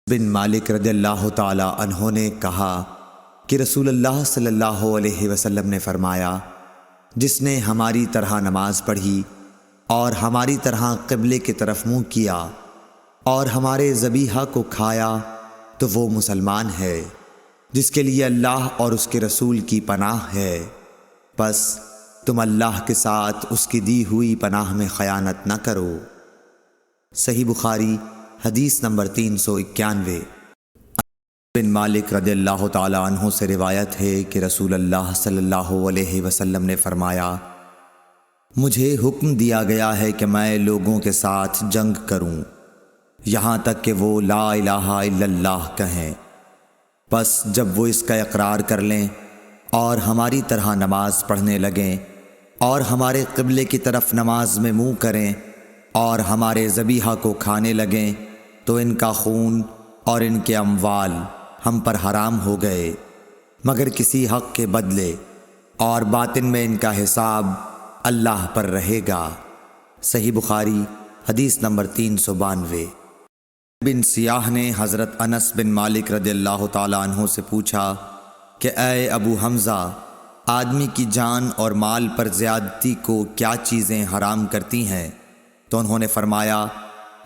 بن مالک رضی اللہ تعالی عنہ نے کہا کہ رسول اللہ صلی اللہ علیہ وسلم نے فرمایا، جس نے ہماری طرح نماز پڑھی اور ہماری طرح قبلے کی طرف منہ کیا اور ہمارے ذبیحہ کو کھایا تو وہ مسلمان ہے جس کے لیے اللہ اور اس کے رسول کی پناہ ہے، پس تم اللہ کے ساتھ اس کی دی ہوئی پناہ میں خیانت نہ کرو۔ صحیح بخاری حدیث نمبر 391۔ بن مالک رضی اللہ تعالی عنہ سے روایت ہے کہ رسول اللہ صلی اللہ علیہ وسلم نے فرمایا، مجھے حکم دیا گیا ہے کہ میں لوگوں کے ساتھ جنگ کروں یہاں تک کہ وہ لا الہ الا اللہ کہیں، پس جب وہ اس کا اقرار کر لیں اور ہماری طرح نماز پڑھنے لگیں اور ہمارے قبلے کی طرف نماز میں منہ کریں اور ہمارے ذبیحہ کو کھانے لگیں تو ان کا خون اور ان کے اموال ہم پر حرام ہو گئے مگر کسی حق کے بدلے، اور باطن میں ان کا حساب اللہ پر رہے گا۔ صحیح بخاری حدیث نمبر 392۔ بن سیاح نے حضرت انس بن مالک رضی اللہ تعالی عنہ سے پوچھا کہ اے ابو حمزہ، آدمی کی جان اور مال پر زیادتی کو کیا چیزیں حرام کرتی ہیں؟ تو انہوں نے فرمایا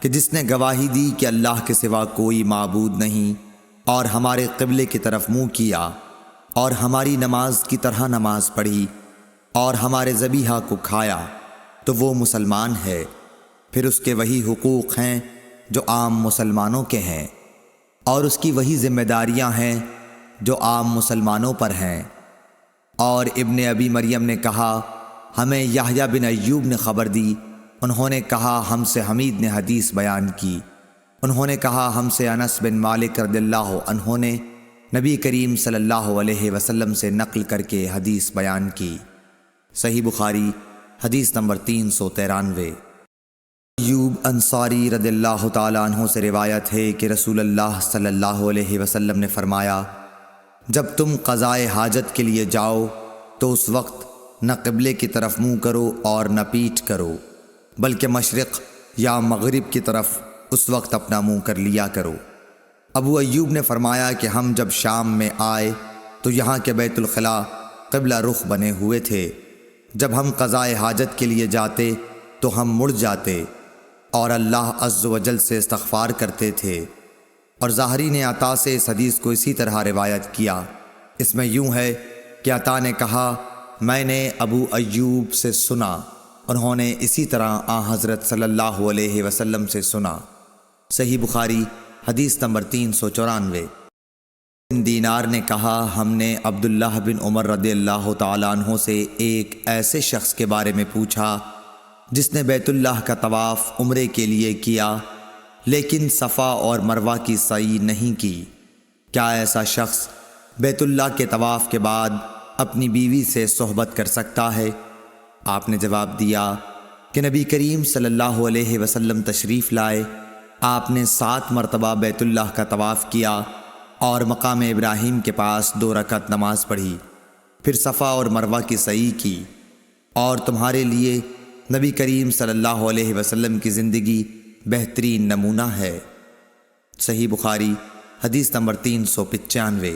کہ جس نے گواہی دی کہ اللہ کے سوا کوئی معبود نہیں اور ہمارے قبلے کی طرف منہ کیا اور ہماری نماز کی طرح نماز پڑھی اور ہمارے ذبیحہ کو کھایا تو وہ مسلمان ہے۔ پھر اس کے وہی حقوق ہیں جو عام مسلمانوں کے ہیں، اور اس کی وہی ذمہ داریاں ہیں جو عام مسلمانوں پر ہیں۔ اور ابن ابی مریم نے کہا، ہمیں یحییٰ بن ایوب نے خبر دی، انہوں نے کہا ہم سے حمید نے حدیث بیان کی، انہوں نے کہا ہم سے انس بن مالک رضی اللہ عنہ نے نبی کریم صلی اللہ علیہ وسلم سے نقل کر کے حدیث بیان کی۔ صحیح بخاری حدیث نمبر 393۔ ایوب انصاری رضی اللہ تعالی عنہ سے روایت ہے کہ رسول اللہ صلی اللہ علیہ وسلم نے فرمایا، جب تم قضائے حاجت کے لیے جاؤ تو اس وقت نہ قبلے کی طرف منہ کرو اور نہ پیٹھ کرو، بلکہ مشرق یا مغرب کی طرف اس وقت اپنا منہ کر لیا کرو۔ ابو ایوب نے فرمایا کہ ہم جب شام میں آئے تو یہاں کے بیت الخلاء قبلہ رخ بنے ہوئے تھے، جب ہم قضائے حاجت کے لیے جاتے تو ہم مڑ جاتے اور اللہ عز و جل سے استغفار کرتے تھے۔ اور ظاہری نے عطا سے اس حدیث کو اسی طرح روایت کیا۔ اس میں یوں ہے کہ عطا نے کہا، میں نے ابو ایوب سے سنا، انہوں نے اسی طرح حضرت صلی اللہ علیہ وسلم سے سنا۔ صحیح بخاری حدیث نمبر 394۔ بن دینار نے کہا، ہم نے عبداللہ بن عمر رضی اللہ تعالیٰ عنہ سے ایک ایسے شخص کے بارے میں پوچھا جس نے بیت اللہ کا طواف عمرے کے لیے کیا لیکن صفا اور مروہ کی سعی نہیں کی، کیا ایسا شخص بیت اللہ کے طواف کے بعد اپنی بیوی سے صحبت کر سکتا ہے؟ آپ نے جواب دیا کہ نبی کریم صلی اللہ علیہ وسلم تشریف لائے، آپ نے 7 مرتبہ بیت اللہ کا طواف کیا اور مقام ابراہیم کے پاس 2 رکعت نماز پڑھی، پھر صفا اور مروہ کی سعی کی، اور تمہارے لیے نبی کریم صلی اللہ علیہ وسلم کی زندگی بہترین نمونہ ہے۔ صحیح بخاری حدیث نمبر 395۔